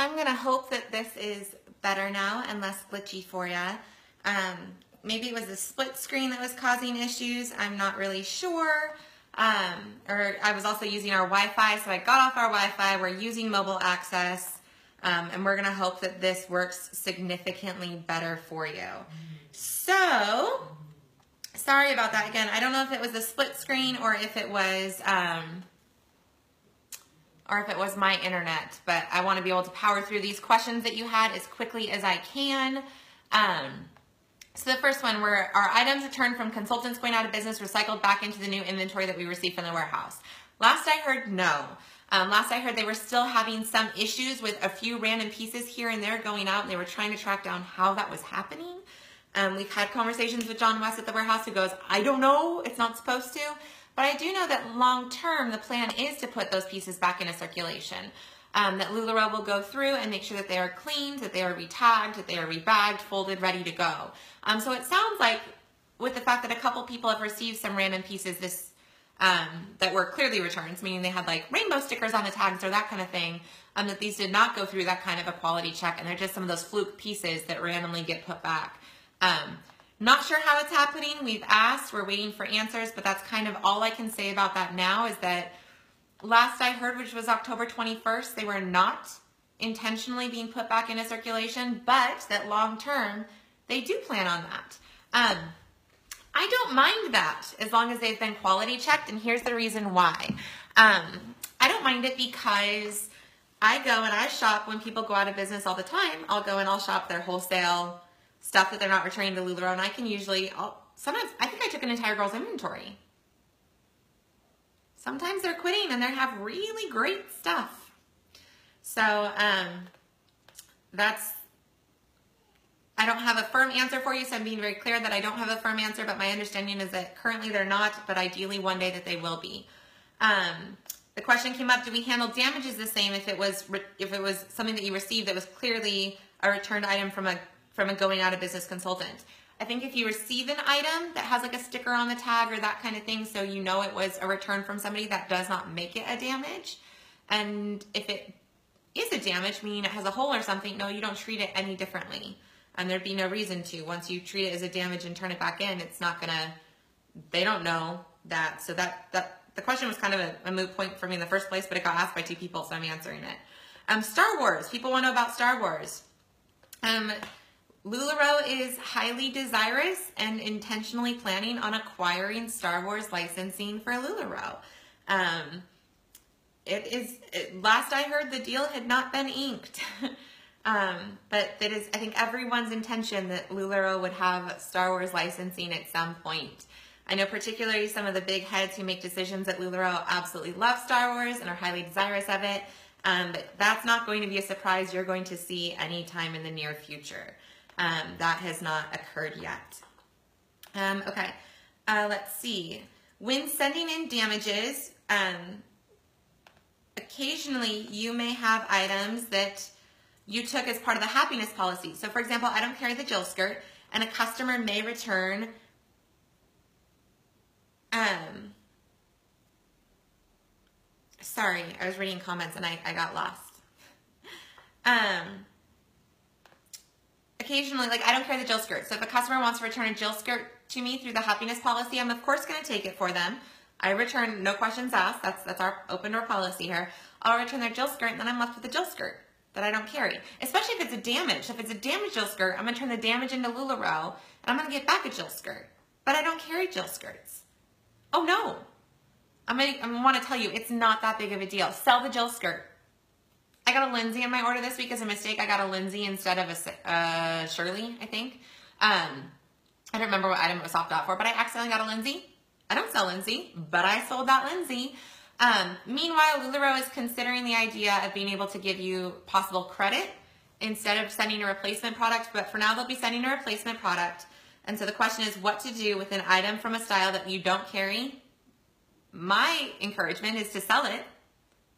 I'm gonna hope that this is better now and less glitchy for you. Maybe it was the split screen that was causing issues. I'm not really sure. Or I was also using our Wi-Fi, so I got off our Wi-Fi. We're using mobile access, and we're gonna hope that this works significantly better for you. So, sorry about that again. I don't know if it was the split screen or if it was my internet, but I want to be able to power through these questions that you had as quickly as I can. So the first one were, are items returned from consultants going out of business recycled back into the new inventory that we received from the warehouse? Last I heard, no. Last I heard, they were still having some issues with a few random pieces here and there going out, and they were trying to track down how that was happening. We've had conversations with John West at the warehouse who goes, I don't know, it's not supposed to. But I do know that long term, the plan is to put those pieces back into circulation. That LuLaRoe will go through and make sure that they are cleaned, that they are re-tagged, that they are rebagged, folded, ready to go. So it sounds like with the fact that a couple people have received some random pieces that were clearly returns, meaning they had like rainbow stickers on the tags or that kind of thing, that these did not go through that kind of a quality check, and they're just some of those fluke pieces that randomly get put back. Not sure how it's happening. We've asked, we're waiting for answers, but that's kind of all I can say about that now is that last I heard, which was October 21st, they were not intentionally being put back into circulation, but that long term, they do plan on that. I don't mind that as long as they've been quality checked, and here's the reason why. I don't mind it because I go and I shop when people go out of business all the time. I'll go and I'll shop their wholesale stuff that they're not returning to LuLaRoe, and I can usually, sometimes, I think I took an entire girl's inventory. Sometimes they're quitting and they have really great stuff. So I don't have a firm answer for you, so I'm being very clear that I don't have a firm answer, but my understanding is that currently they're not, but ideally one day that they will be. The question came up, do we handle damages the same if it was something that you received that was clearly a returned item from a going out of business consultant? I think if you receive an item that has like a sticker on the tag or that kind of thing, so you know it was a return from somebody, that does not make it a damage. And if it is a damage, meaning it has a hole or something, no, you don't treat it any differently. And there'd be no reason to. Once you treat it as a damage and turn it back in, it's not gonna, they don't know that. So the question was kind of a moot point for me in the first place, but it got asked by two people, so I'm answering it. Star Wars, people want to know about Star Wars. LuLaRoe is highly desirous and intentionally planning on acquiring Star Wars licensing for LuLaRoe. Last I heard, the deal had not been inked. But it is, I think, everyone's intention that LuLaRoe would have Star Wars licensing at some point. I know particularly some of the big heads who make decisions at LuLaRoe absolutely love Star Wars and are highly desirous of it. But that's not going to be a surprise you're going to see anytime in the near future. That has not occurred yet. Okay, let's see. When sending in damages, occasionally you may have items that you took as part of the happiness policy. So for example, I don't carry the Jill skirt, and a customer may return sorry, I was reading comments and I got lost. Occasionally, like, I don't carry the Jill skirt. So if a customer wants to return a Jill skirt to me through the happiness policy, I'm of course going to take it for them. I return, no questions asked. That's our open door policy here. I'll return their Jill skirt, and then I'm left with a Jill skirt that I don't carry. Especially if it's a damage. If it's a damaged Jill skirt, I'm going to turn the damage into LuLaRoe, and I'm going to get back a Jill skirt. But I don't carry Jill skirts. Oh no. I want to tell you, it's not that big of a deal. Sell the Jill skirt. I got a Lindsay in my order this week as a mistake. I got a Lindsay instead of a Shirley, I think. I don't remember what item it was swapped out for, but I accidentally got a Lindsay. I don't sell Lindsay, but I sold that Lindsay. Meanwhile, LuLaRoe is considering the idea of being able to give you possible credit instead of sending a replacement product, but for now they'll be sending a replacement product. And so the question is what to do with an item from a style that you don't carry. My encouragement is to sell it.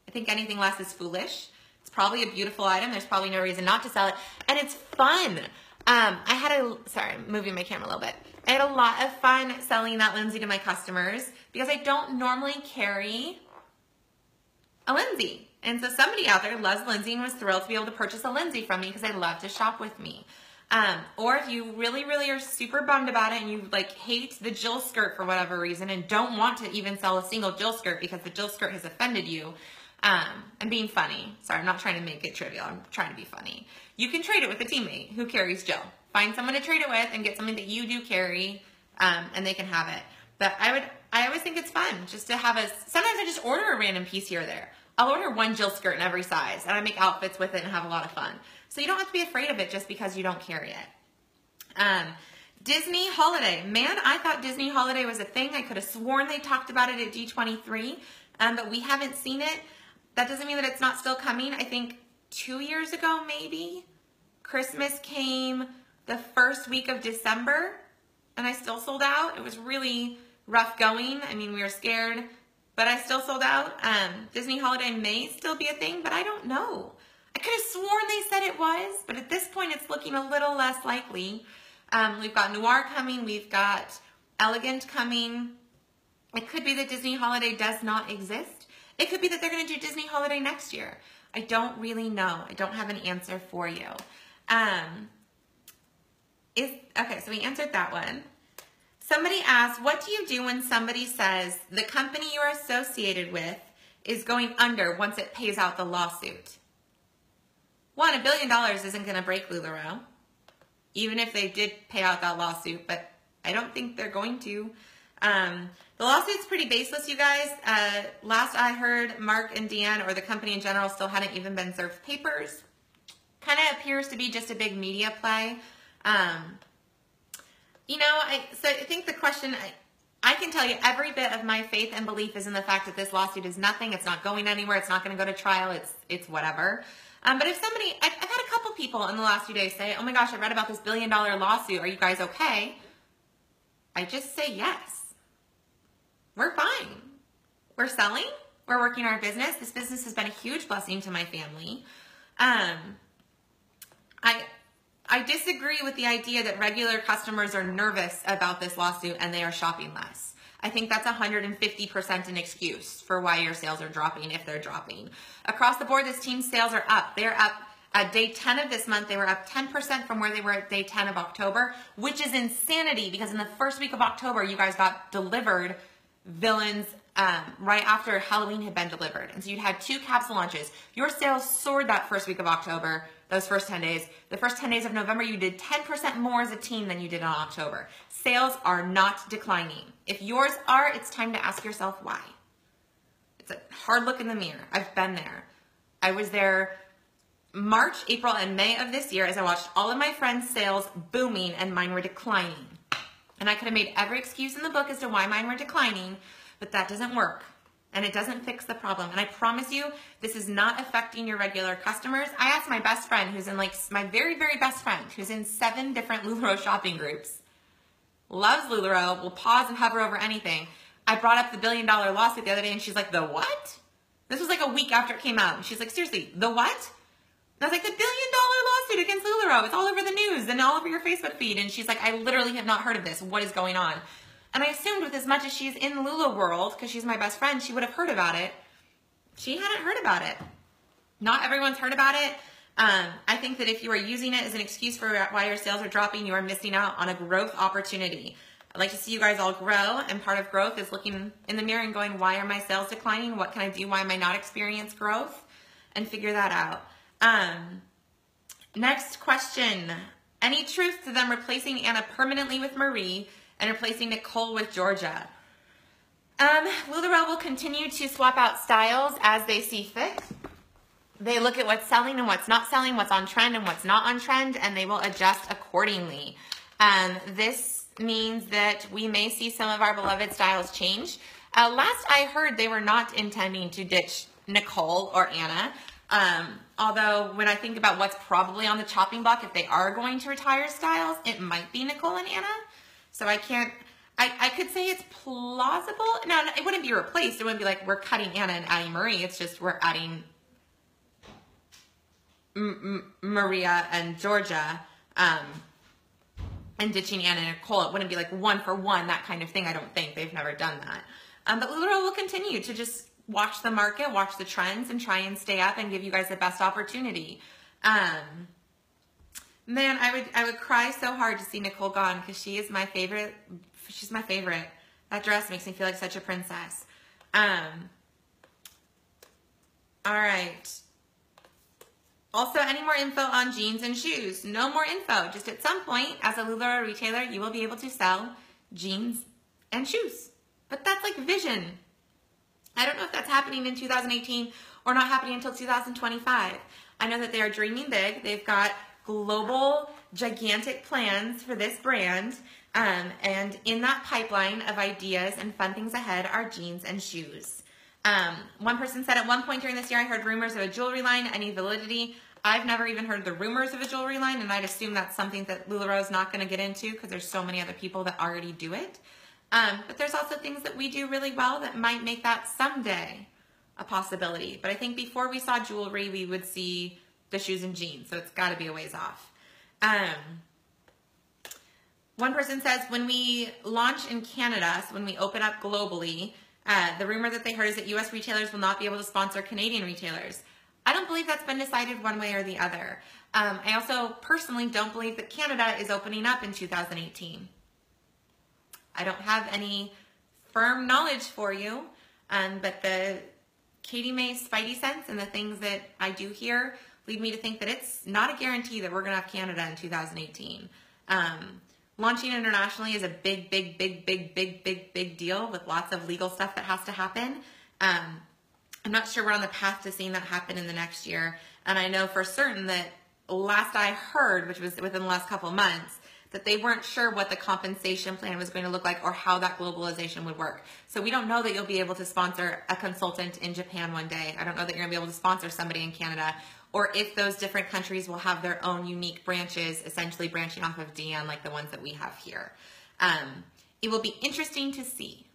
I think anything less is foolish. It's probably a beautiful item. There's probably no reason not to sell it. And it's fun. Sorry, I'm moving my camera a little bit. I had a lot of fun selling that Lindsay to my customers because I don't normally carry a Lindsay. And so somebody out there loves Lindsay and was thrilled to be able to purchase a Lindsay from me because they love to shop with me. Or if you really, really are super bummed about it and you like hate the Jill skirt for whatever reason and don't want to even sell a single Jill skirt because the Jill skirt has offended you, I'm being funny. Sorry, I'm not trying to make it trivial. I'm trying to be funny. You can trade it with a teammate who carries Jill. Find someone to trade it with and get something that you do carry, and they can have it. But I always think it's fun just to have sometimes I just order a random piece here or there. I'll order one Jill skirt in every size, and I make outfits with it and have a lot of fun. So you don't have to be afraid of it just because you don't carry it. Disney Holiday. Man, I thought Disney Holiday was a thing. I could have sworn they talked about it at D23, but we haven't seen it. That doesn't mean that it's not still coming. I think 2 years ago, maybe, Christmas came the first week of December, and I still sold out. It was really rough going. I mean, we were scared, but I still sold out. Disney Holiday may still be a thing, but I don't know. I could have sworn they said it was, but at this point, it's looking a little less likely. We've got Noir coming. We've got Elegant coming. It could be that Disney Holiday does not exist. It could be that they're going to do Disney Holiday next year. I don't really know. I don't have an answer for you. Okay, so we answered that one. Somebody asked, what do you do when somebody says the company you're associated with is going under once it pays out the lawsuit? One, $1 billion isn't going to break LuLaRoe, even if they did pay out that lawsuit, but I don't think they're going to. The lawsuit's pretty baseless, you guys. Last I heard, Mark and Deanne, or the company in general, still hadn't even been served papers. Kind of appears to be just a big media play. You know, so I think the question, I can tell you every bit of my faith and belief is in the fact that this lawsuit is nothing. It's not going anywhere. It's not going to go to trial. It's whatever. But if somebody, I've had a couple people in the last few days say, oh my gosh, I read about this $1 billion lawsuit. Are you guys okay? I just say yes. We're fine. We're selling. We're working our business. This business has been a huge blessing to my family. I disagree with the idea that regular customers are nervous about this lawsuit and they are shopping less. I think that's 150% an excuse for why your sales are dropping if they're dropping. Across the board, this team's sales are up. They're up at day 10 of this month. They were up 10% from where they were at day 10 of October, which is insanity because in the first week of October, you guys got delivered Villains right after Halloween had been delivered. And so you'd had 2 capsule launches. Your sales soared that first week of October, those first 10 days. The first 10 days of November, you did 10% more as a team than you did in October. Sales are not declining. If yours are, it's time to ask yourself why. It's a hard look in the mirror. I've been there. I was there March, April, and May of this year as I watched all of my friends' sales booming and mine were declining. And I could have made every excuse in the book as to why mine were declining, but that doesn't work. And it doesn't fix the problem. And I promise you, this is not affecting your regular customers. I asked my best friend, who's in my very, very best friend, who's in 7 different LuLaRoe shopping groups, loves LuLaRoe, will pause and hover over anything. I brought up the $1 billion lawsuit the other day, and she's like, the what? This was like a week after it came out. And she's like, seriously, the what? And I was like, the $1 billion lawsuit against LuLaRoe. It's all over the news and all over your Facebook feed. And she's like, I literally have not heard of this. What is going on? And I assumed with as much as she's in Lula world, because she's my best friend, she would have heard about it. She hadn't heard about it. Not everyone's heard about it. I think that if you are using it as an excuse for why your sales are dropping, you are missing out on a growth opportunity. I'd like to see you guys all grow, and part of growth is looking in the mirror and going, why are my sales declining? What can I do? Why am I not experiencing growth? And figure that out. Next question. Any truth to them replacing Anna permanently with Marie and replacing Nicole with Georgia? LuLaRoe will continue to swap out styles as they see fit. They look at what's selling and what's not selling, what's on trend and what's not on trend, and they will adjust accordingly. This means that we may see some of our beloved styles change. Last I heard, they were not intending to ditch Nicole or Anna. Although when I think about what's probably on the chopping block, if they are going to retire styles, it might be Nicole and Anna. So I could say it's plausible. No, it wouldn't be replaced. It wouldn't be like we're cutting Anna and adding Marie. It's just we're adding Maria and Georgia, and ditching Anna and Nicole. It wouldn't be like 1 for 1, that kind of thing. I don't think. They've never done that. But LuLaRoe will continue to just watch the market, watch the trends, and try and stay up and give you guys the best opportunity. Man, I would cry so hard to see Nicole gone because she is my favorite. She's my favorite. That dress makes me feel like such a princess. All right. Also, any more info on jeans and shoes? No more info. Just at some point, as a LuLaRoe retailer, you will be able to sell jeans and shoes. But that's like vision. I don't know if that's happening in 2018 or not happening until 2025. I know that they are dreaming big. They've got global, gigantic plans for this brand. And in that pipeline of ideas and fun things ahead are jeans and shoes. One person said at one point during this year, I heard rumors of a jewelry line. Any validity? I've never even heard the rumors of a jewelry line, and I'd assume that's something that LuLaRoe is not going to get into because there's so many other people that already do it. But there's also things that we do really well that might make that someday a possibility. But I think before we saw jewelry, we would see the shoes and jeans, so it's got to be a ways off. One person says, when we launch in Canada, so when we open up globally, the rumor that they heard is that U.S. retailers will not be able to sponsor Canadian retailers. I don't believe that's been decided one way or the other. I also personally don't believe that Canada is opening up in 2018. I don't have any firm knowledge for you, but the Katie May spidey sense and the things that I do hear lead me to think that it's not a guarantee that we're going to have Canada in 2018. Launching internationally is a big deal with lots of legal stuff that has to happen. I'm not sure we're on the path to seeing that happen in the next year. And I know for certain that last I heard, which was within the last couple of months, that they weren't sure what the compensation plan was going to look like or how that globalization would work. So we don't know that you'll be able to sponsor a consultant in Japan one day. I don't know that you're going to be able to sponsor somebody in Canada, or if those different countries will have their own unique branches, essentially branching off of DN like the ones that we have here. It will be interesting to see.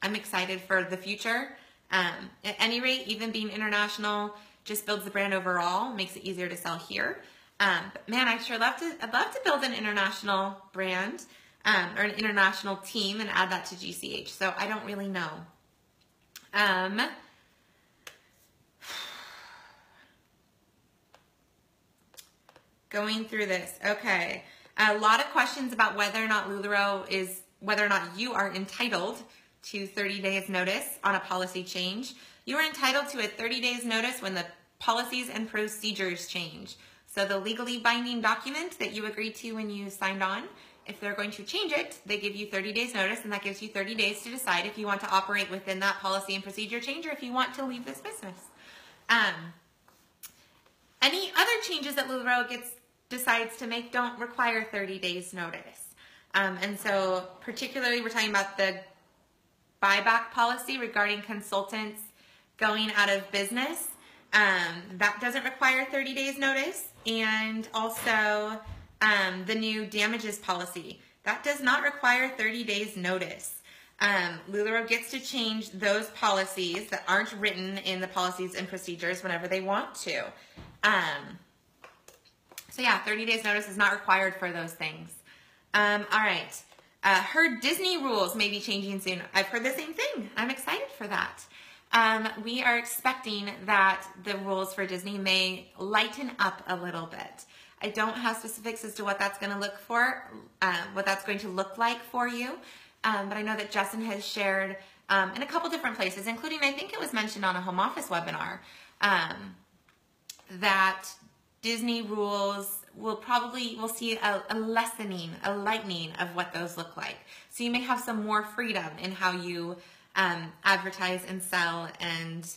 I'm excited for the future. At any rate, even being international just builds the brand overall, makes it easier to sell here. But man, I'd love to build an international brand or an international team and add that to GCH. So I don't really know. Going through this. Okay. A lot of questions about whether or not whether or not you are entitled to 30 days notice on a policy change. You are entitled to a 30 days notice when the policies and procedures change. So the legally binding document that you agreed to when you signed on, if they're going to change it, they give you 30 days notice, and that gives you 30 days to decide if you want to operate within that policy and procedure change or if you want to leave this business. Any other changes that LuLaRoe decides to make don't require 30 days notice. And so particularly we're talking about the buyback policy regarding consultants going out of business. That doesn't require 30 days notice. And also the new damages policy. That does not require 30 days notice. LuLaRoe gets to change those policies that aren't written in the policies and procedures whenever they want to. So yeah, 30 days notice is not required for those things. All right. Heard Disney rules may be changing soon. I've heard the same thing. I'm excited for that. We are expecting that the rules for Disney may lighten up a little bit. I don't have specifics as to what that's going to look like for you. But I know that Justin has shared in a couple different places, including I think it was mentioned on a home office webinar, that Disney rules we'll see a lessening, a lightening of what those look like. So you may have some more freedom in how you advertise and sell and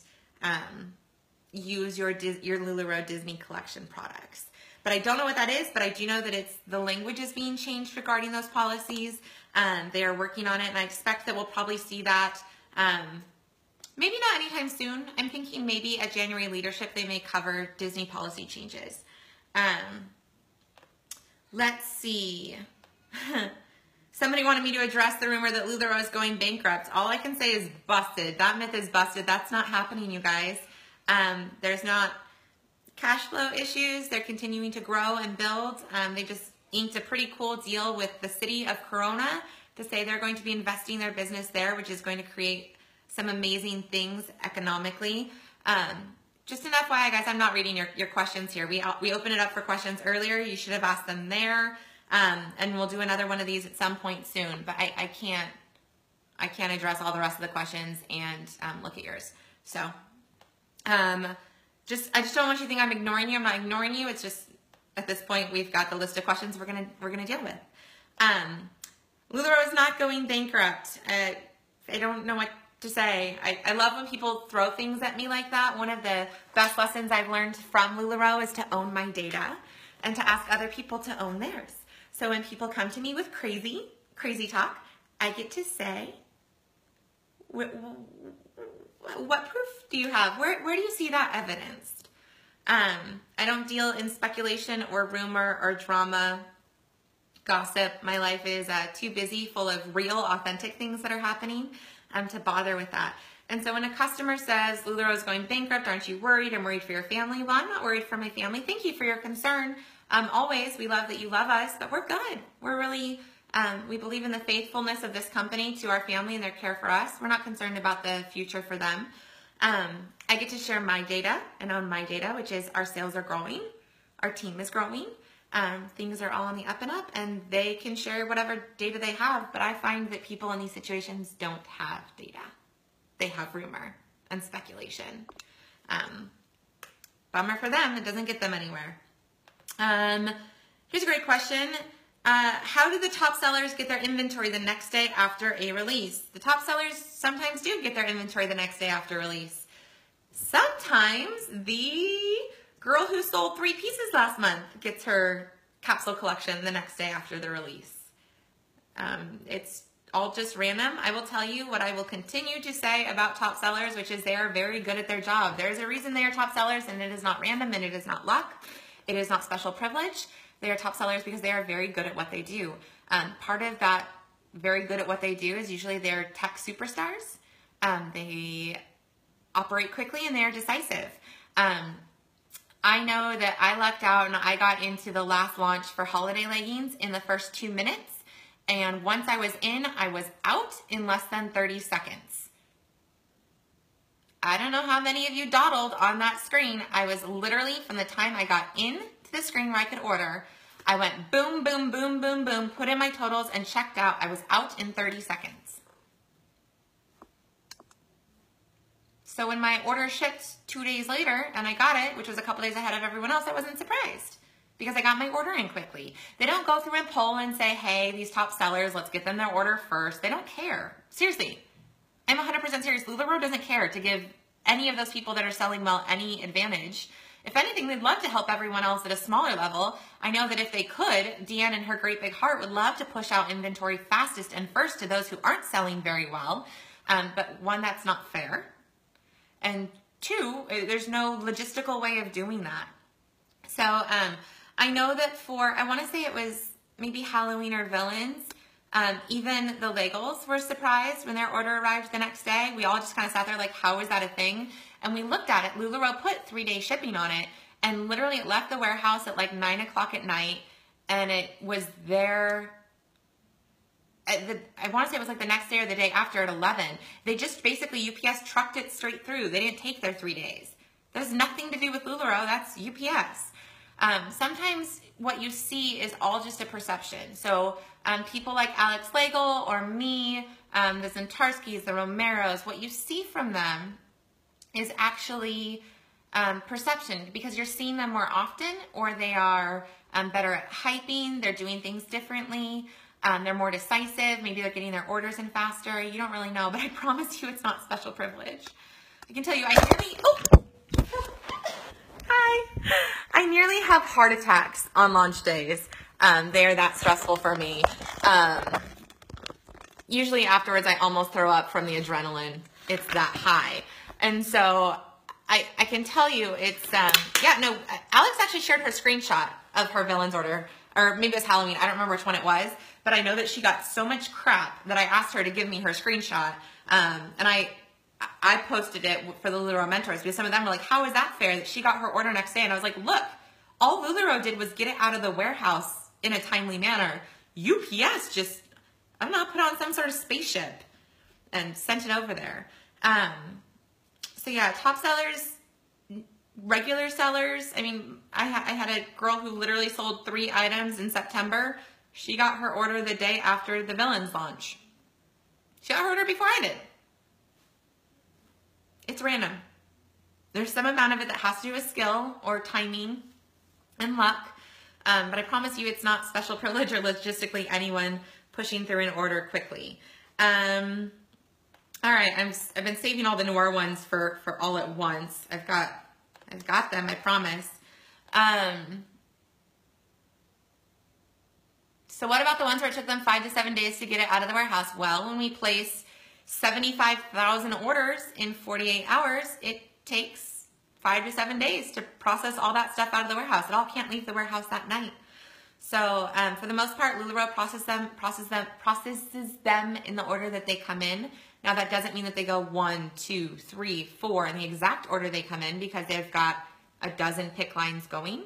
use your LuLaRoe Disney collection products. But I don't know what that is, but I do know that the language is being changed regarding those policies. They are working on it, and I expect that we'll probably see that maybe not anytime soon. I'm thinking maybe at January leadership they may cover Disney policy changes. Let's see. Somebody wanted me to address the rumor that LuLaRoe is going bankrupt. All I can say is busted. That myth is busted. That's not happening, you guys. There's not cash flow issues. They're continuing to grow and build. They just inked a pretty cool deal with the city of Corona to say they're going to be investing their business there, which is going to create some amazing things economically. Just an FYI, guys, I'm not reading your questions here. We opened it up for questions earlier. You should have asked them there. And we'll do another one of these at some point soon. But I can't address all the rest of the questions and look at yours. So I just don't want you to think I'm ignoring you. I'm not ignoring you. It's just at this point we've got the list of questions we're gonna deal with. LuLaRoe is not going bankrupt. I don't know what to say. I love when people throw things at me like that. One of the best lessons I've learned from LuLaRoe is to own my data and to ask other people to own theirs. So when people come to me with crazy talk, I get to say, what proof do you have? Where do you see that evidenced? I don't deal in speculation or rumor or drama, gossip. My life is too busy, full of real, authentic things that are happening to bother with that. And so when a customer says, LuLaRoe is going bankrupt, aren't you worried? I'm worried for your family. Well, I'm not worried for my family. Thank you for your concern. Always, we love that you love us, but we're good. We're really, we believe in the faithfulness of this company to our family and their care for us. We're not concerned about the future for them. I get to share my data and own my data, which is our sales are growing. Our team is growing. Things are all on the up and up, and they can share whatever data they have, but I find that people in these situations don't have data. They have rumor and speculation. Bummer for them, it doesn't get them anywhere. Here's a great question. How do the top sellers get their inventory the next day after a release? The top sellers sometimes do get their inventory the next day after release. Sometimes the girl who sold 3 pieces last month gets her capsule collection the next day after the release. It's all just random. I will tell you what I will continue to say about top sellers, which is they are very good at their job. There's a reason they are top sellers, and it is not random, and it is not luck. It is not special privilege. They are top sellers because they are very good at what they do. Part of that very good at what they do is usually they're tech superstars. They operate quickly and they are decisive. I know that I lucked out and I got into the last launch for holiday leggings in the first 2 minutes. And once I was in, I was out in less than 30 seconds. I don't know how many of you dawdled on that screen. I was literally, from the time I got in to the screen where I could order, I went boom, boom, boom, boom, boom, put in my totals and checked out. I was out in 30 seconds. So when my order shipped 2 days later and I got it, which was a couple days ahead of everyone else, I wasn't surprised because I got my order in quickly. They don't go through and poll and say, hey, these top sellers, let's get them their order first. They don't care. Seriously. I'm 100% serious. LuLaRoe doesn't care to give any of those people that are selling well any advantage. If anything, they'd love to help everyone else at a smaller level. I know that if they could, Deanne and her great big heart would love to push out inventory fastest and first to those who aren't selling very well. But one, that's not fair. And two, there's no logistical way of doing that. So I know that for, I want to say it was maybe Halloween or Villains, even the Legals were surprised when their order arrived the next day. We all just kind of sat there like, how is that a thing? And we looked at it. LuLaRoe put 3-day shipping on it, and literally it left the warehouse at like 9 o'clock at night, and it was there. I want to say it was like the next day or the day after at 11. They just basically, UPS trucked it straight through. They didn't take their 3 days. There's nothing to do with LuLaRoe. That's UPS. Sometimes what you see is all just a perception. So people like Alex Legel or me, the Zentarskis, the Romeros, what you see from them is actually perception because you're seeing them more often, or they are better at hyping. They're doing things differently. They're more decisive. Maybe they're getting their orders in faster. You don't really know, but I promise you it's not special privilege. I can tell you I nearly have heart attacks on launch days. They are that stressful for me. Usually afterwards I almost throw up from the adrenaline. It's that high. And so I can tell you it's, Alex actually shared her screenshot of her Villains order, or maybe it was Halloween. I don't remember which one it was, but I know that she got so much crap that I asked her to give me her screenshot. And I posted it for the LuLaRoe mentors because some of them were like, how is that fair that she got her order next day? And I was like, look, all LuLaRoe did was get it out of the warehouse in a timely manner. UPS just, I don't know, put on some sort of spaceship and sent it over there. So yeah, top sellers, regular sellers. I mean, I had a girl who literally sold 3 items in September. She got her order the day after the Villains launch. She got her order before I did. It's random. There's some amount of it that has to do with skill or timing and luck. But I promise you it's not special privilege or logistically anyone pushing through an order quickly. All right, I've been saving all the Noir ones for all at once. I've got them, I promise. So what about the ones where it took them 5 to 7 days to get it out of the warehouse? Well, when we place 75,000 orders in 48 hours, it takes 5 to 7 days to process all that stuff out of the warehouse. It all can't leave the warehouse that night. So for the most part, LuLaRoe processes them in the order that they come in. Now that doesn't mean that they go 1, 2, 3, 4 in the exact order they come in, because they've got a dozen pick lines going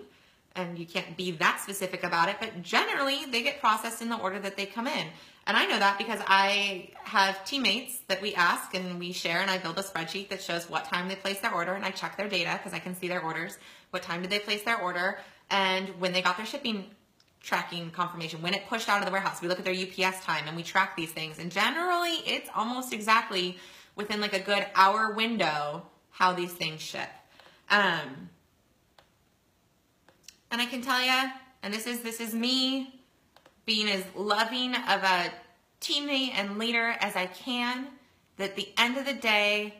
and you can't be that specific about it, but generally they get processed in the order that they come in. And I know that because I have teammates that we ask and we share, and I build a spreadsheet that shows what time they place their order, and I check their data because I can see their orders, what time did they place their order, and when they got their shipping tracking confirmation, when it pushed out of the warehouse. We look at their UPS time and we track these things, and generally it's almost exactly within like a good hour window how these things ship. And I can tell you, and this is me being as loving of a teammate and leader as I can, that at the end of the day,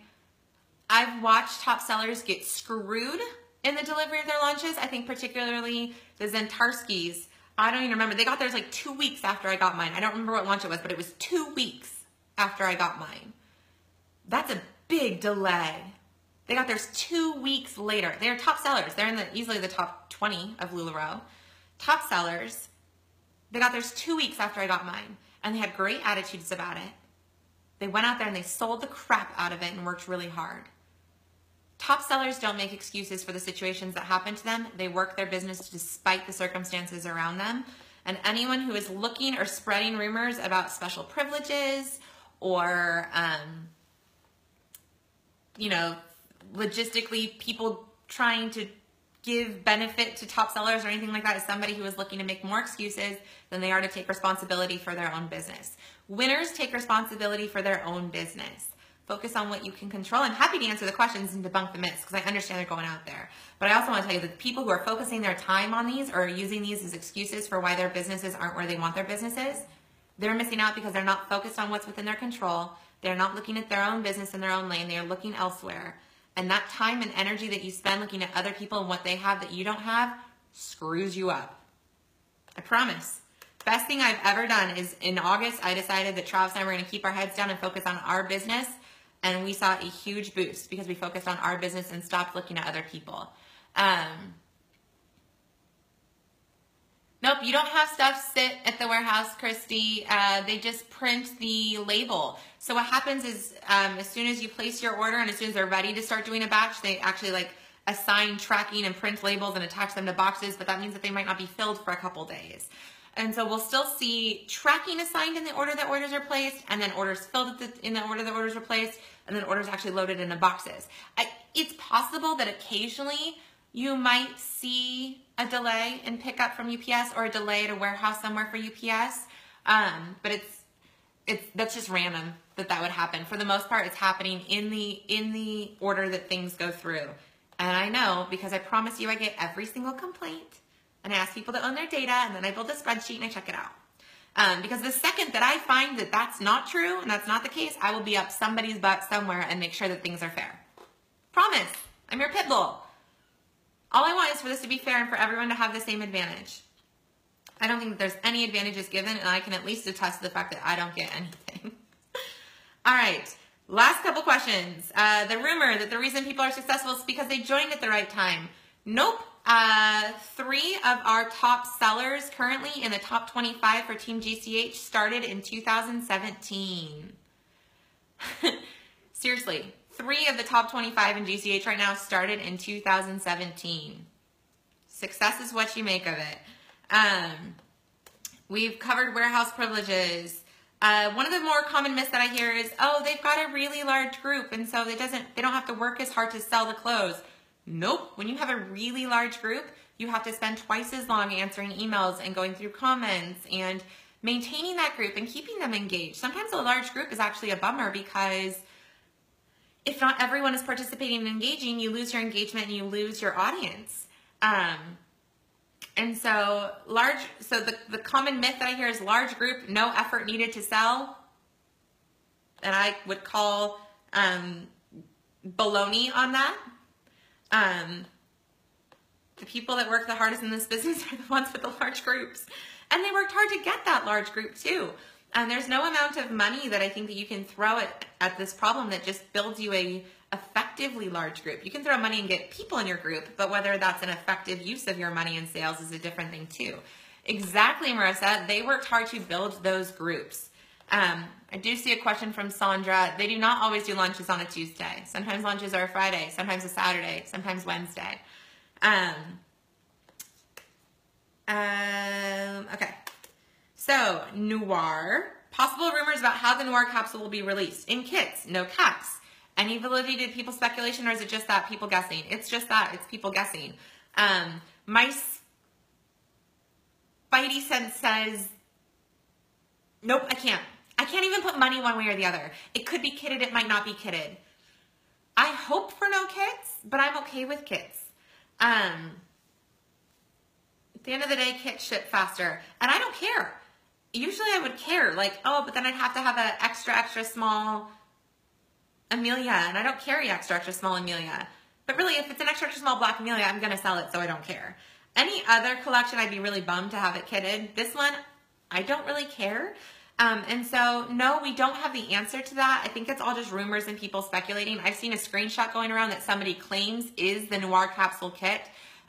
I've watched top sellers get screwed in the delivery of their lunches. I think particularly the Zentarskis. I don't even remember. They got theirs like 2 weeks after I got mine. I don't remember what lunch it was, but it was 2 weeks after I got mine. That's a big delay. They got theirs 2 weeks later. They're top sellers. They're in easily the top 20 of LuLaRoe. Top sellers. They got theirs 2 weeks after I got mine, and they had great attitudes about it. They went out there and they sold the crap out of it and worked really hard. Top sellers don't make excuses for the situations that happen to them. They work their business despite the circumstances around them. And anyone who is looking or spreading rumors about special privileges or, you know, logistically people trying to give benefit to top sellers or anything like that is somebody who is looking to make more excuses than they are to take responsibility for their own business. Winners take responsibility for their own business. Focus on what you can control. I'm happy to answer the questions and debunk the myths because I understand they're going out there. But I also want to tell you that people who are focusing their time on these or using these as excuses for why their businesses aren't where they want their businesses, they're missing out because they're not focused on what's within their control. They're not looking at their own business in their own lane. They are looking elsewhere. And that time and energy that you spend looking at other people and what they have that you don't have screws you up. I promise. Best thing I've ever done is in August, I decided that Travis and I were going to keep our heads down and focus on our business. And we saw a huge boost because we focused on our business and stopped looking at other people. Nope, you don't have stuff sit at the warehouse, Christy. They just print the label. So what happens is as soon as you place your order and as soon as they're ready to start doing a batch, they actually like assign tracking and print labels and attach them to boxes, but that means that they might not be filled for a couple days. And so we'll still see tracking assigned in the order that orders are placed, and then orders filled in the order that orders are placed, and then orders actually loaded into boxes. It's possible that occasionally you might see a delay in pickup from UPS or a delay at a warehouse somewhere for UPS, but that's just random that would happen. For the most part, it's happening in the order that things go through. And I know because I promise you I get every single complaint, and I ask people to own their data, and then I build a spreadsheet and I check it out. Because the second that I find that that's not true and that's not the case, I will be up somebody's butt somewhere and make sure that things are fair. Promise. I'm your pit bull. All I want is for this to be fair and for everyone to have the same advantage. I don't think that there's any advantages given, and I can at least attest to the fact that I don't get anything. All right. Last couple questions. The rumor that the reason people are successful is because they joined at the right time. Nope. 3 of our top sellers currently in the top 25 for Team GCH started in 2017. Seriously, 3 of the top 25 in GCH right now started in 2017. Success is what you make of it. We've covered warehouse privileges. One of the more common myths that I hear is, oh, they've got a really large group, and so they don't have to work as hard to sell the clothes. Nope. When you have a really large group, you have to spend twice as long answering emails and going through comments and maintaining that group and keeping them engaged. Sometimes a large group is actually a bummer because if not everyone is participating and engaging, you lose your engagement and you lose your audience. And so the common myth that I hear is large group, no effort needed to sell. And I would call baloney on that. The people that work the hardest in this business are the ones with the large groups. And they worked hard to get that large group too. And there's no amount of money that I think that you can throw at this problem that just builds you a effectively large group. You can throw money and get people in your group, but whether that's an effective use of your money in sales is a different thing too. Exactly, Marissa. They worked hard to build those groups. I do see a question from Sandra. They do not always do lunches on a Tuesday. Sometimes lunches are a Friday, sometimes a Saturday, sometimes Wednesday. Okay. So, Noir. Possible rumors about how the Noir capsule will be released. In kits, no caps. Any validity to people's speculation, or is it just that people guessing? It's just that. It's people guessing. My spidey sense says, nope, I can't. I can't even put money one way or the other. It could be kitted. It might not be kitted. I hope for no kits, but I'm okay with kits. At the end of the day, kits ship faster. And I don't care. Usually I would care. Like, oh, but then I'd have to have an extra small Amelia. And I don't carry extra small Amelia. But really, if it's an extra small black Amelia, I'm going to sell it, so I don't care. Any other collection, I'd be really bummed to have it kitted. This one, I don't really care. And so, no, we don't have the answer to that. I think it's all just rumors and people speculating. I've seen a screenshot going around that somebody claims is the Noir capsule kit.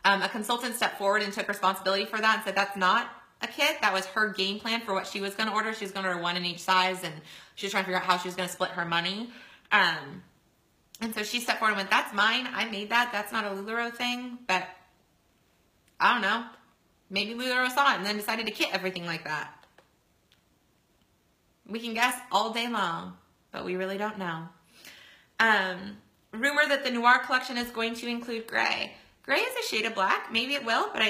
A consultant stepped forward and took responsibility for that and said that's not a kit. That was her game plan for what she was going to order. She was going to order one in each size, and she was trying to figure out how she was going to split her money. And so she stepped forward and went, that's mine. I made that. That's not a LuLaRoe thing. But I don't know. Maybe LuLaRoe saw it and then decided to kit everything like that. We can guess all day long, but we really don't know. Rumor that the Noir collection is going to include gray. Gray is a shade of black. Maybe it will, but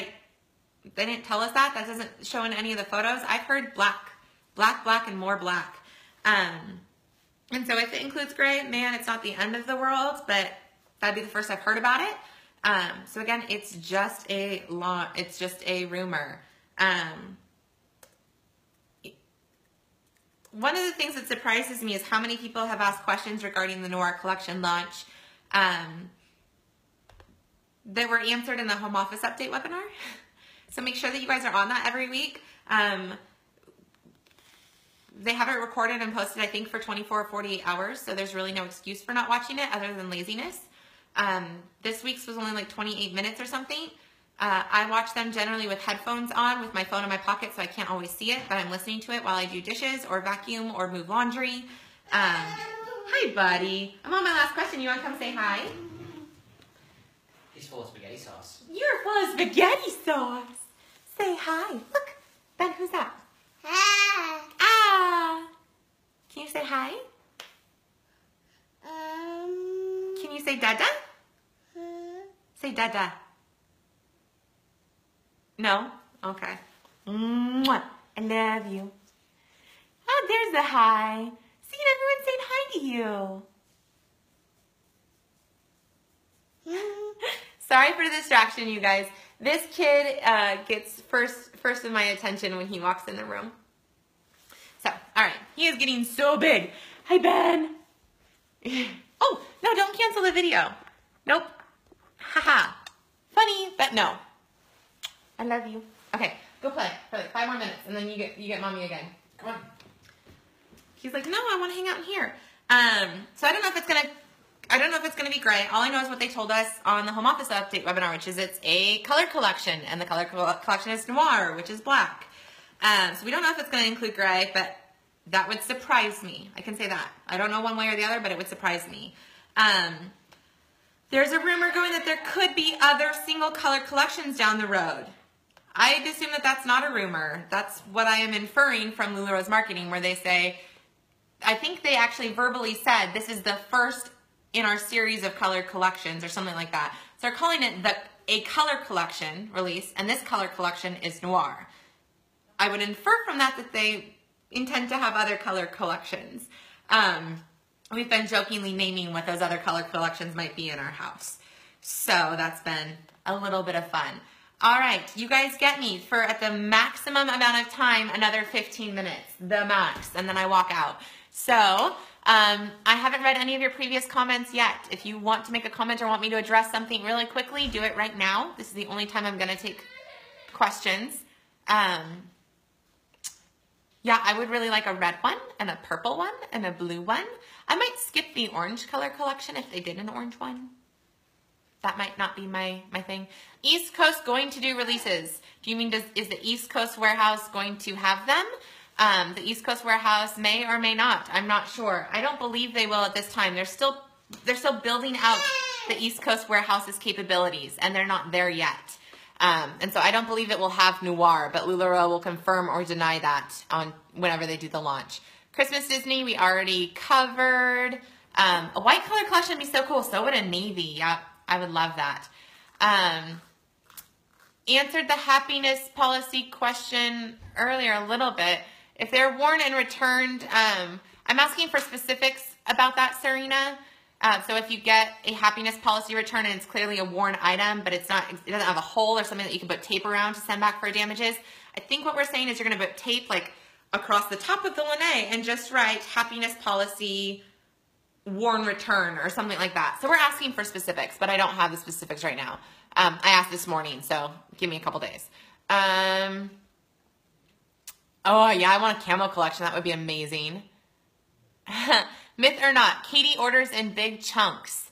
they didn't tell us that. That doesn't show in any of the photos. I've heard black, and more black. And so if it includes gray, man, it's not the end of the world, but that'd be the first I've heard about it. So again, it's just a rumor. One of the things that surprises me is how many people have asked questions regarding the Noir collection launch that were answered in the home office update webinar. So make sure that you guys are on that every week. They have it recorded and posted, I think, for 24 or 48 hours, so there's really no excuse for not watching it other than laziness. This week's was only like 28 minutes or something. I watch them generally with headphones on, with my phone in my pocket, so I can't always see it, but I'm listening to it while I do dishes or vacuum or move laundry. Hi, buddy. I'm on my last question. You want to come say hi? He's full of spaghetti sauce. You're full of spaghetti sauce. Say hi. Look. Ben, who's that? Hi. Ah. Can you say hi? Can you say dada? Say dada. No? Okay. Mwah. I love you. Oh, there's the hi. See, everyone's saying hi to you. Sorry for the distraction, you guys. This kid gets first of my attention when he walks in the room. So, all right. He is getting so big. Hi, Ben. Oh, no, don't cancel the video. Nope. Haha. Funny, but no. I love you. Okay, go play for like 5 more minutes, and then you get mommy again. Come on. He's like, no, I want to hang out in here. So I don't know if it's gonna be gray. All I know is what they told us on the home office update webinar, which is it's a color collection, and the color collection is noir, which is black. So we don't know if it's gonna include gray, but that would surprise me. I can say that. I don't know one way or the other, but it would surprise me. There's a rumor going that there could be other single color collections down the road. I'd assume that that's not a rumor. That's what I am inferring from LuLaRoe's marketing, where they say, I think they actually verbally said, this is the first in our series of color collections or something like that. So they're calling it a color collection release, and this color collection is noir. I would infer from that that they intend to have other color collections. We've been jokingly naming what those other color collections might be in our house. So that's been a little bit of fun. All right, you guys get me for, at the maximum amount of time, another 15 minutes, the max, and then I walk out. So I haven't read any of your previous comments yet. If you want to make a comment or want me to address something really quickly, do it right now. This is the only time I'm going to take questions. Yeah, I would really like a red one and a purple one and a blue one. I might skip the orange color collection if they did an orange one. That might not be my thing. East Coast going to do releases. Do you mean, is the East Coast warehouse going to have them? The East Coast warehouse may or may not. I'm not sure. I don't believe they will at this time. They're still building out the East Coast warehouse's capabilities, and they're not there yet. And so I don't believe it will have noir, but LuLaRoe will confirm or deny that on whenever they do the launch. Christmas Disney, we already covered. A white color collection would be so cool. So would a navy. Yep, I would love that. Answered the happiness policy question earlier a little bit. If they're worn and returned, I'm asking for specifics about that, Serena. So if you get a happiness policy return and it's clearly a worn item, but it doesn't have a hole or something that you can put tape around to send back for damages, I think what we're saying is you're going to put tape like across the top of the Lene and just write happiness policy worn return or something like that. So we're asking for specifics, but I don't have the specifics right now. I asked this morning, so give me a couple days. Oh yeah, I want a camo collection. That would be amazing. Myth or not, Katie orders in big chunks.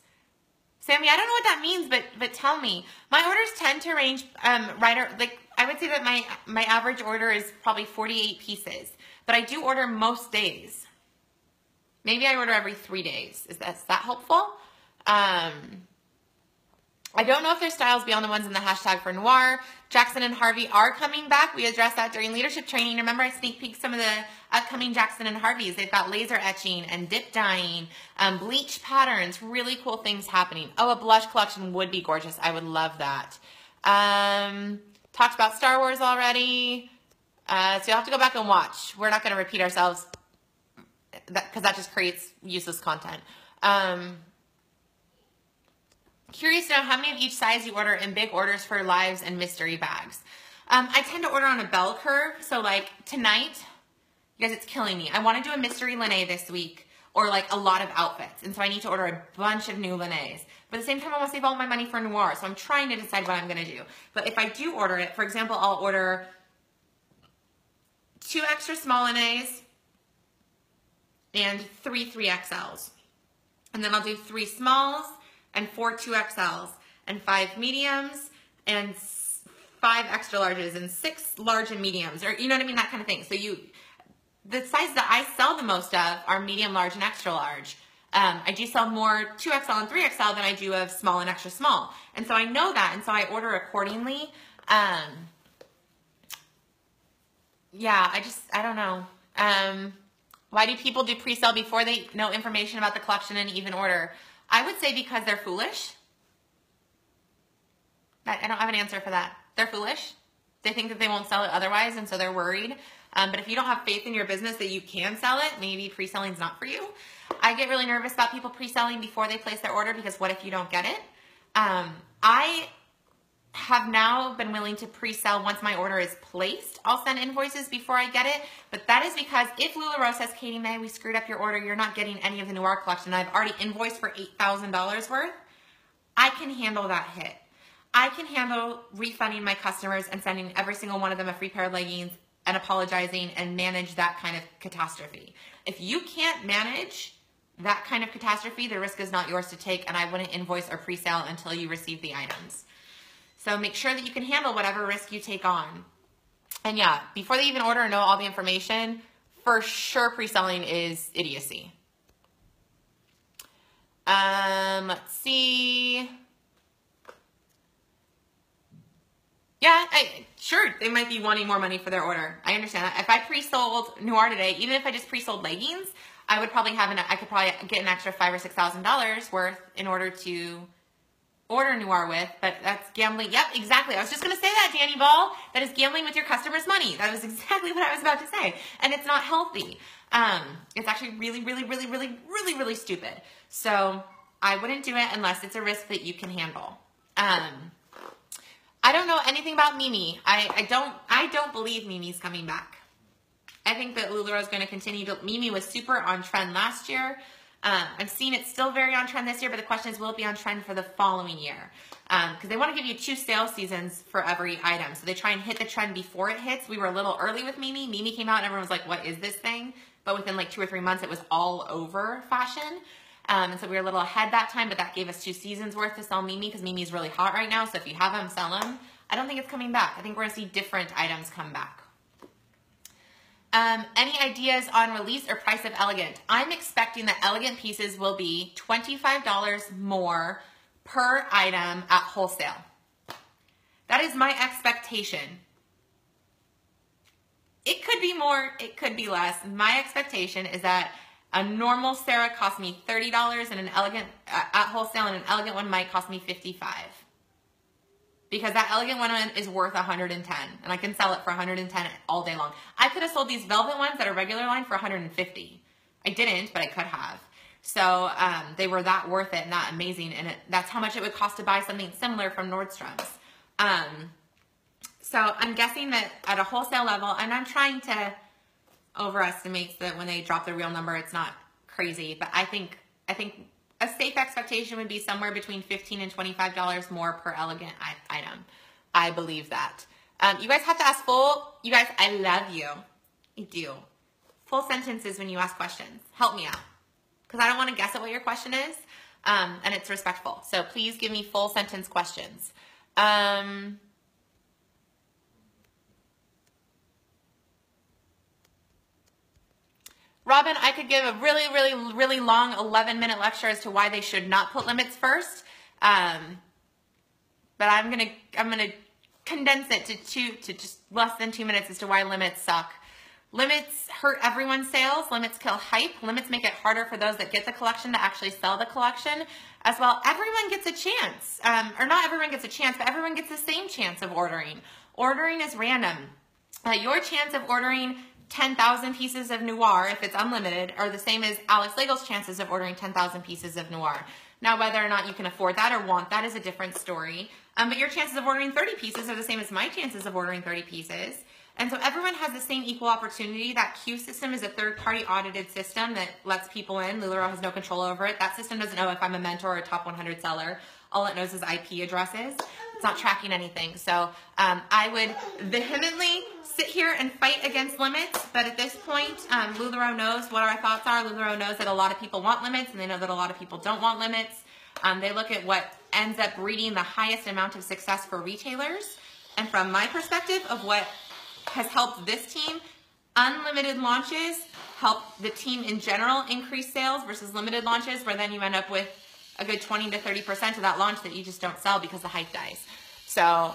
Sammy, I don't know what that means, but tell me. My orders tend to range I would say that my average order is probably 48 pieces, but I do order most days. Maybe I order every 3 days. Is that helpful? I don't know if there's styles beyond the ones in the hashtag for noir. Jackson and Harvey are coming back. We addressed that during leadership training. Remember, I sneak peeked some of the upcoming Jackson and Harveys. They've got laser etching and dip dyeing, bleach patterns, really cool things happening. Oh, a blush collection would be gorgeous. I would love that. Talked about Star Wars already. So you'll have to go back and watch. We're not going to repeat ourselves because that just creates useless content. Curious to know how many of each size you order in big orders for lives and mystery bags. I tend to order on a bell curve. So like tonight, you guys, it's killing me. I want to do a mystery Lene this week or like a lot of outfits. And so I need to order a bunch of new Lenes. But at the same time, I want to save all my money for noir. So I'm trying to decide what I'm going to do. But if I do order it, for example, I'll order 2 extra small Lenes and 3 3XLs. And then I'll do 3 smalls and 4 2XLs and 5 mediums and 5 extra larges and 6 large and mediums, or you know what I mean, that kind of thing. So the sizes that I sell the most of are medium, large, and extra large. I do sell more 2XL and 3XL than I do of small and extra small. And so I know that, and so I order accordingly. Yeah, I don't know. Why do people do pre-sale before they know information about the collection and even order? I would say because they're foolish. I don't have an answer for that. They're foolish. They think that they won't sell it otherwise, and so they're worried. But if you don't have faith in your business that you can sell it, maybe pre-selling is not for you. I get really nervous about people pre-selling before they place their order because what if you don't get it? I have now been willing to pre-sell once my order is placed. I'll send invoices before I get it, but that is because if LuLaRoe says, Katie May, we screwed up your order, you're not getting any of the noir collection, I've already invoiced for $8,000 worth, I can handle that hit. I can handle refunding my customers and sending every single one of them a free pair of leggings and apologizing and manage that kind of catastrophe. If you can't manage that kind of catastrophe, the risk is not yours to take, and I wouldn't invoice or pre-sale until you receive the items. So make sure that you can handle whatever risk you take on. And yeah, before they even order and know all the information, for sure pre-selling is idiocy. Let's see. Yeah, sure, they might be wanting more money for their order. I understand that. If I pre-sold Noir today, even if I just pre-sold leggings, I would probably I could probably get an extra $5,000 or $6,000 worth in order to order Noir with, but that's gambling. Yep, exactly. I was just going to say that, Danny Ball. That is gambling with your customers' money. That was exactly what I was about to say. And it's not healthy. It's actually really, really, really, really, really, really stupid. So I wouldn't do it unless it's a risk that you can handle. I don't know anything about Mimi. I don't believe Mimi's coming back. I think that LuLaRoe is going to continue to. Mimi was super on trend last year. I'm seeing it still very on trend this year, but the question is, will it be on trend for the following year? Because they want to give you 2 sales seasons for every item. So they try and hit the trend before it hits. We were a little early with Mimi. Mimi came out and everyone was like, what is this thing? But within like 2 or 3 months, it was all over fashion. And so we were a little ahead that time, but that gave us 2 seasons worth to sell Mimi because Mimi's really hot right now. So if you have them, sell them. I don't think it's coming back. I think we're going to see different items come back. Any ideas on release or price of Elegant? I'm expecting that Elegant pieces will be $25 more per item at wholesale. That is my expectation. It could be more, it could be less. My expectation is that a normal Sarah cost me $30 and an Elegant at wholesale, and an Elegant one might cost me $55. Because that Elegant one is worth $110, and I can sell it for $110 all day long. I could have sold these velvet ones that are regular line for $150. I didn't, but I could have. So they were that worth it and that amazing, and that's how much it would cost to buy something similar from Nordstrom's. So I'm guessing that at a wholesale level, and I'm trying to overestimate so that when they drop the real number, it's not crazy. But I think a safe expectation would be somewhere between $15 and $25 more per Elegant item. I believe that. You guys have to ask you guys, I love you. I do. Full sentences when you ask questions. Help me out. Because I don't want to guess at what your question is. And it's respectful. So please give me full sentence questions. Robin, I could give a really, really, really long 11-minute lecture as to why they should not put limits first. But I'm gonna condense it to just less than 2 minutes as to why limits suck. Limits hurt everyone's sales. Limits kill hype. Limits make it harder for those that get the collection to actually sell the collection. As well, everyone gets a chance. Or not everyone gets a chance, but everyone gets the same chance of ordering. Ordering is random. Your chance of ordering 10,000 pieces of Noir, if it's unlimited, are the same as Alex Legel's chances of ordering 10,000 pieces of Noir. Now, whether or not you can afford that or want that is a different story. But your chances of ordering 30 pieces are the same as my chances of ordering 30 pieces. And so everyone has the same equal opportunity. That Q system is a third-party audited system that lets people in. LuLaRoe has no control over it. That system doesn't know if I'm a mentor or a top 100 seller. All it knows is IP addresses. It's not tracking anything. So I would vehemently sit here and fight against limits. But at this point, LuLaRoe knows what our thoughts are. LuLaRoe knows that a lot of people want limits, and they know that a lot of people don't want limits. They look at what ends up breeding the highest amount of success for retailers. And from my perspective of what has helped this team, unlimited launches help the team in general increase sales versus limited launches, where then you end up with a good 20 to 30% of that launch that you just don't sell because the hype dies. So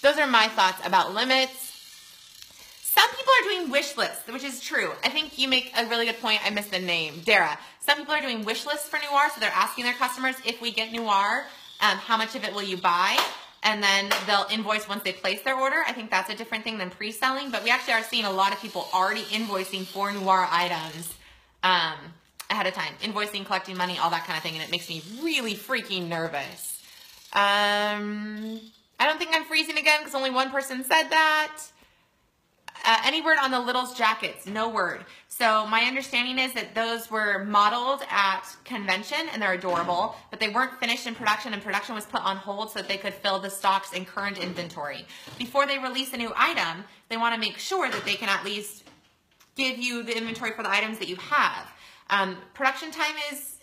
those are my thoughts about limits. Some people are doing wish lists, which is true. I think you make a really good point. I missed the name. Dara. Some people are doing wish lists for Noir, so they're asking their customers, if we get Noir, how much of it will you buy? And then they'll invoice once they place their order. I think that's a different thing than pre-selling, but we actually are seeing a lot of people already invoicing for Noir items ahead of time. Invoicing, collecting money, all that kind of thing, and it makes me really freaking nervous. I don't think I'm freezing again because only one person said that. Any word on the Littles jackets? No word. So my understanding is that those were modeled at convention and they're adorable, but they weren't finished in production, and production was put on hold so that they could fill the stocks in current inventory. Before they release a new item, they want to make sure that they can at least give you the inventory for the items that you have. Production time is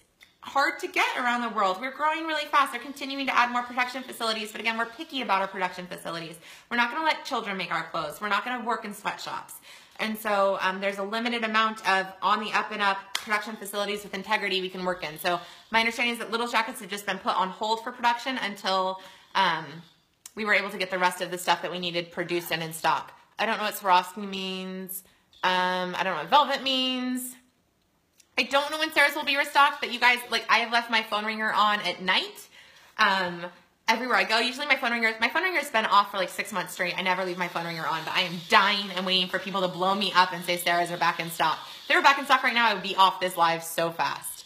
hard to get around the world. We're growing really fast. They're continuing to add more production facilities, but again, we're picky about our production facilities. We're not going to let children make our clothes. We're not going to work in sweatshops. And so there's a limited amount of on the up and up production facilities with integrity we can work in. So my understanding is that Littles jackets have just been put on hold for production until we were able to get the rest of the stuff that we needed produced and in stock. I don't know what Swarovski means. I don't know what velvet means. I don't know when Sarah's will be restocked, but you guys, like, I have left my phone ringer on at night. Everywhere I go, usually my phone ringer's been off for like 6 months straight. I never leave my phone ringer on, but I am dying and waiting for people to blow me up and say Sarah's are back in stock. If they were back in stock right now, I would be off this live so fast.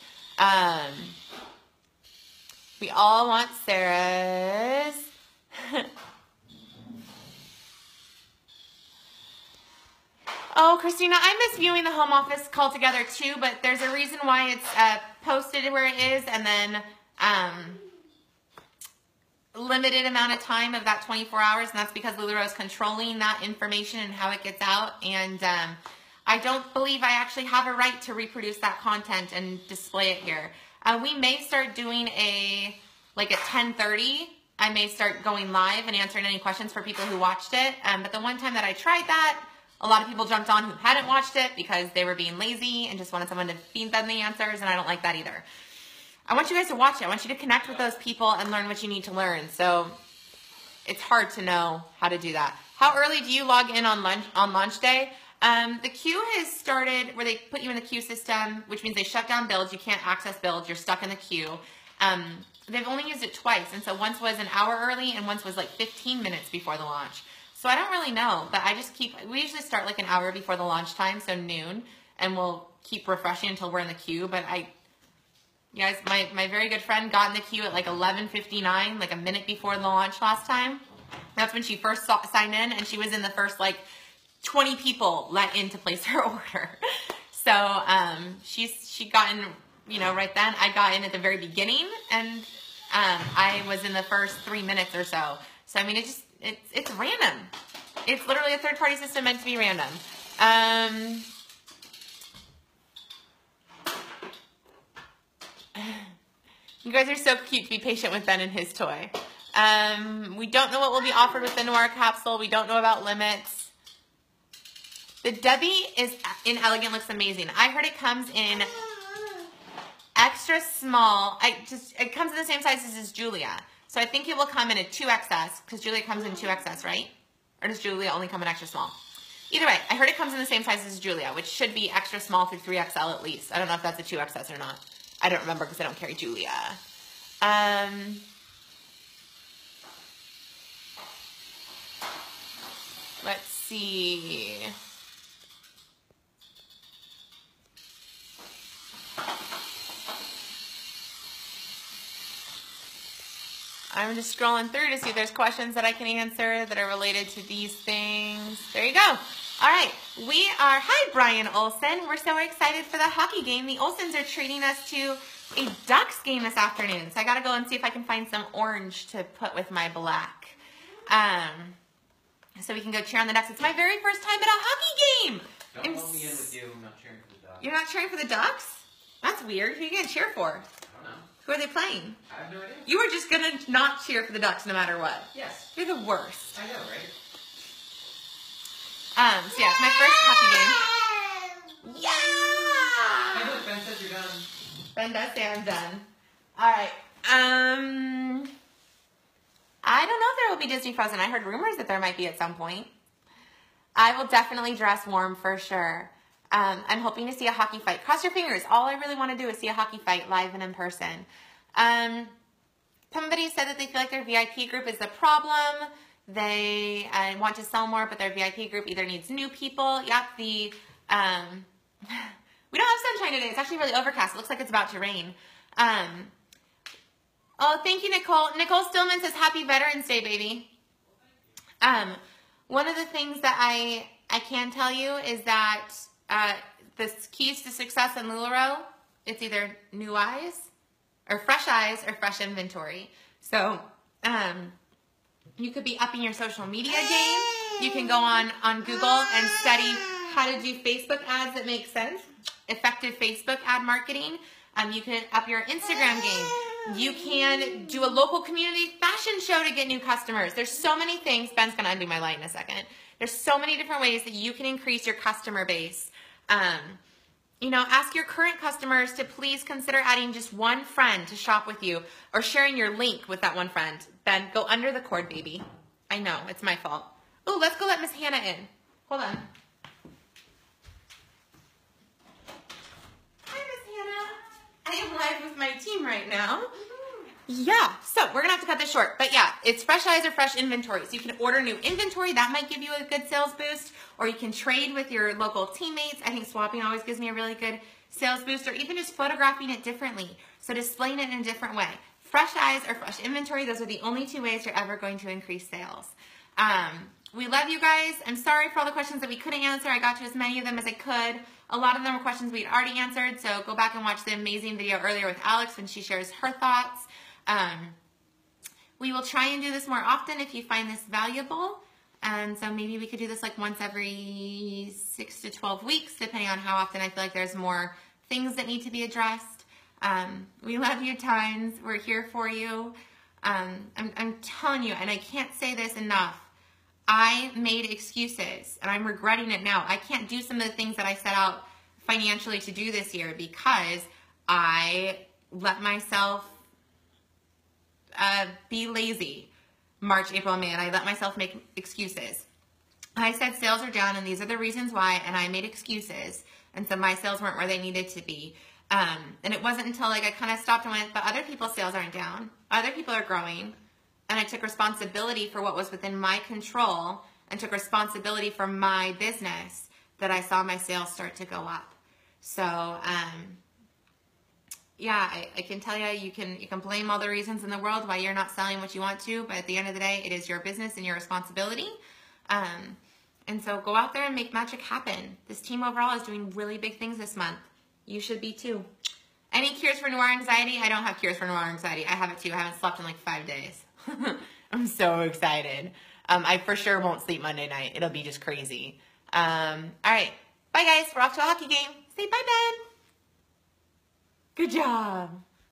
We all want Sarah's. Oh, Christina, I miss viewing the home office call together too, but there's a reason why it's posted where it is, and then limited amount of time of that 24 hours, and that's because LuLaRoe is controlling that information and how it gets out, and I don't believe I actually have a right to reproduce that content and display it here. We may start doing like at 10:30, I may start going live and answering any questions for people who watched it, but the one time that I tried that, a lot of people jumped on who hadn't watched it because they were being lazy and just wanted someone to feed them the answers, and I don't like that either. I want you guys to watch it. I want you to connect with those people and learn what you need to learn. So it's hard to know how to do that. How early do you log in on launch day? The queue has started where they put you in the queue system, which means they shut down builds. You can't access builds. You're stuck in the queue. They've only used it twice. And so once was an hour early and once was like 15 minutes before the launch. So I don't really know, but we usually start like an hour before the launch time, so noon, and we'll keep refreshing until we're in the queue. But you guys, my very good friend got in the queue at like 11:59, like a minute before the launch last time. That's when she first signed in, and she was in the first like 20 people let in to place her order. So she got in, you know, right then. I got in at the very beginning, and I was in the first 3 minutes or so. So I mean, it's random. It's literally a third-party system meant to be random. You guys are so cute to be patient with Ben and his toy. We don't know what will be offered with the Noir capsule. We don't know about limits. The Debbie in Elegant looks amazing. I heard it comes in extra small. It comes in the same size as Julia. So I think it will come in a 2XS, because Julia comes in 2XS, right? Or does Julia only come in extra small? Either way, I heard it comes in the same size as Julia, which should be extra small through 3XL at least. I don't know if that's a 2XS or not. I don't remember because I don't carry Julia. Let's see. I'm just scrolling through to see if there's questions that I can answer that are related to these things. There you go. All right. Hi, Brian Olson. We're so excited for the hockey game. The Olsons are treating us to a Ducks game this afternoon. So I got to go and see if I can find some orange to put with my black. So we can go cheer on the Ducks. It's my very first time at a hockey game. Don't let me in with you. I'm not cheering for the Ducks. You're not cheering for the Ducks? That's weird. Who are you going to cheer for? Who are they playing? I have no idea. You were just going to not cheer for the Ducks no matter what. Yes. You're the worst. I know, right? So yeah, it's my first hockey game. Yeah! Hey, look, Ben says you're done. Ben does say I'm done. Alright. I don't know if there will be Disney Frozen. I heard rumors that there might be at some point. I will definitely dress warm for sure. I'm hoping to see a hockey fight. Cross your fingers. All I really want to do is see a hockey fight live and in person. Somebody said that they feel like their VIP group is the problem. They want to sell more, but their VIP group either needs new people. Yep, we don't have sunshine today. It's actually really overcast. It looks like it's about to rain. Oh, thank you, Nicole. Nicole Stillman says, Happy Veterans Day, baby. One of the things that I can tell you is that the keys to success in LuLaRoe, it's either new eyes or fresh inventory. So you could be upping your social media game. You can go on Google and study how to do Facebook ads that make sense, effective Facebook ad marketing. You can up your Instagram game. You can do a local community fashion show to get new customers. There's so many things. Ben's going to undo my light in a second. There's so many different ways that you can increase your customer base. You know, ask your current customers to please consider adding just one friend to shop with you or sharing your link with that one friend. Ben, go under the cord, baby. I know, it's my fault. Oh, let's go let Miss Hannah in. Hold on. Hi, Miss Hannah. I am live with my team right now. Yeah, so we're going to have to cut this short. But yeah, it's fresh eyes or fresh inventory. So you can order new inventory. That might give you a good sales boost. Or you can trade with your local teammates. I think swapping always gives me a really good sales boost. Or even just photographing it differently. So displaying it in a different way. Fresh eyes or fresh inventory, those are the only two ways you're ever going to increase sales. We love you guys. I'm sorry for all the questions that we couldn't answer. I got to as many of them as I could. A lot of them were questions we'd already answered. So go back and watch the amazing video earlier with Alex when she shares her thoughts. We will try and do this more often if you find this valuable. And so maybe we could do this like once every 6 to 12 weeks, depending on how often I feel like there's more things that need to be addressed. We love you tons. We're here for you. I'm telling you, and I can't say this enough, I made excuses and I'm regretting it now. I can't do some of the things that I set out financially to do this year because I let myself be lazy March, April, and May, and I let myself make excuses. I said sales are down and these are the reasons why, and I made excuses, and so my sales weren't where they needed to be. And it wasn't until like I kind of stopped and went, but other people's sales aren't down. Other people are growing. And I took responsibility for what was within my control and took responsibility for my business that I saw my sales start to go up. So, yeah, I can tell you, you can blame all the reasons in the world why you're not selling what you want to, but at the end of the day, it is your business and your responsibility. And so go out there and make magic happen. This team overall is doing really big things this month. You should be too. Any cures for noir anxiety? I don't have cures for noir anxiety. I have it too. I haven't slept in like 5 days. I'm so excited. I for sure won't sleep Monday night. It'll be just crazy. All right. Bye, guys. We're off to a hockey game. Say bye, Ben. Good job.